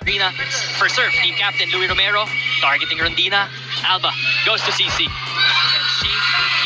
Rina, first serve, team captain Louis Romero, targeting Rondina. Alba goes to CC. And she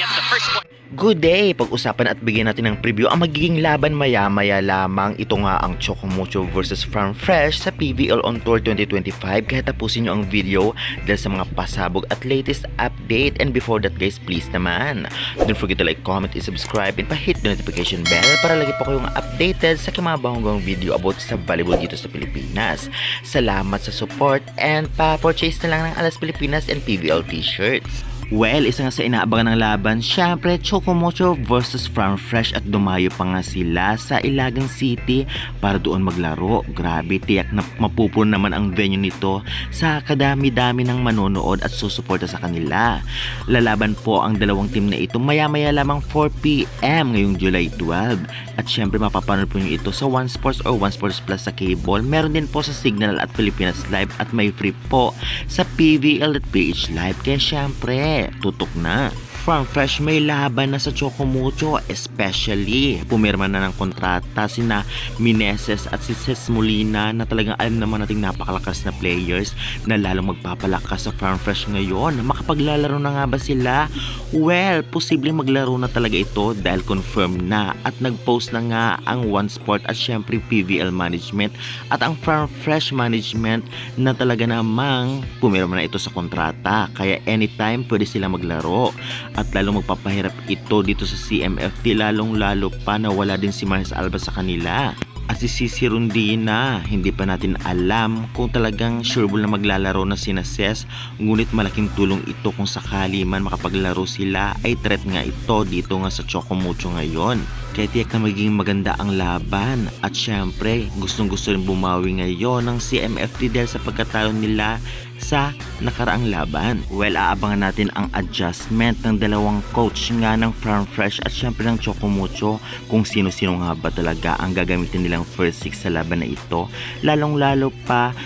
gets the first point. Good day! Pag-usapan at bigyan natin ng preview ang magiging laban maya-maya lamang. Ito nga ang Chocomucho versus Farm Fresh sa PVL On Tour 2025. Kaya tapusin nyo ang video dahil sa mga pasabog at latest update. And before that guys, please naman, don't forget to like, comment, and subscribe, and pa-hit the notification bell para lagi po kayong updated sa mga bagong video about sa volleyball dito sa Pilipinas. Salamat sa support and pa-purchase na lang ng Alas Pilipinas and PVL t-shirts. Well, isa nga sa inaabangan ng laban, syempre Chocomucho versus Farm Fresh at dumayo pa nga sila sa Ilagan City para doon maglaro. Grabe, tiyak na mapupuno naman ang venue nito sa kadami-dami ng manonood at susuporta sa kanila. Lalaban po ang dalawang team na ito maya-maya lamang 4 PM ngayong July 12. At syempre mapapanood po nyo ito sa One Sports or One Sports Plus sa cable. Meron din po sa Signal at Pilipinas Live at may free po sa PVL at PH Live. Kaya syempre tutok na. Farm Fresh may laban na sa Chocomucho, especially pumirma na ng kontrata sina Mineses at si Ces Molina na talagang alam naman nating napakalakas na players na lalong magpapalakas sa Farm Fresh ngayon. Makapaglalaro na nga ba sila? Well, posibleng maglaro na talaga ito dahil confirm na at nag-post na nga ang One Sport at syempre PVL Management at ang Farm Fresh Management na talaga namang pumirma na ito sa kontrata. Kaya anytime pwede sila maglaro. At lalong magpapahirap ito dito sa CMFT, lalong lalo pa na wala din si Marcus Alba sa kanila. At si Cici Rondina, hindi pa natin alam kung talagang sureball na maglalaro na sina Ces, ngunit malaking tulong ito kung sakali man makapaglaro sila, ay threat nga ito dito nga sa Chocomucho ngayon. Kaya tiyak na magiging maganda ang laban at syempre gustong gusto rin bumawi ngayon ng CMFT dahil sa pagkatalo nila sa nakaraang laban. Well, aabangan natin ang adjustment ng dalawang coach nga ng Farm Fresh at syempre ng Chocomucho kung sino-sino nga ba talaga ang gagamitin nilang first six sa laban na ito. Lalong-lalo pa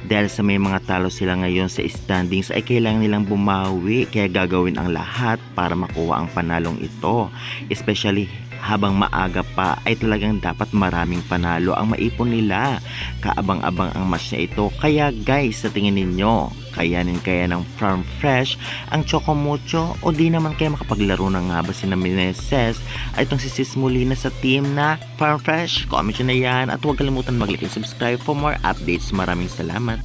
dahil sa may mga talo sila ngayon sa standings ay kailangan nilang bumawi, kaya gagawin ang lahat para makuha ang panalong ito. Especially habang maaga pa ay talagang dapat maraming panalo ang maipon nila. Kaabang-abang ang match na ito. Kaya guys, sa tingin ninyo, kayanin kaya ng Farm Fresh ang Chocomucho o di naman kaya makapaglaro na nga ba si Mineses ay itong si Ces Molina sa team na Farm Fresh? Comment nyo na yan at huwag kalimutan mag-like and subscribe for more updates. Maraming salamat.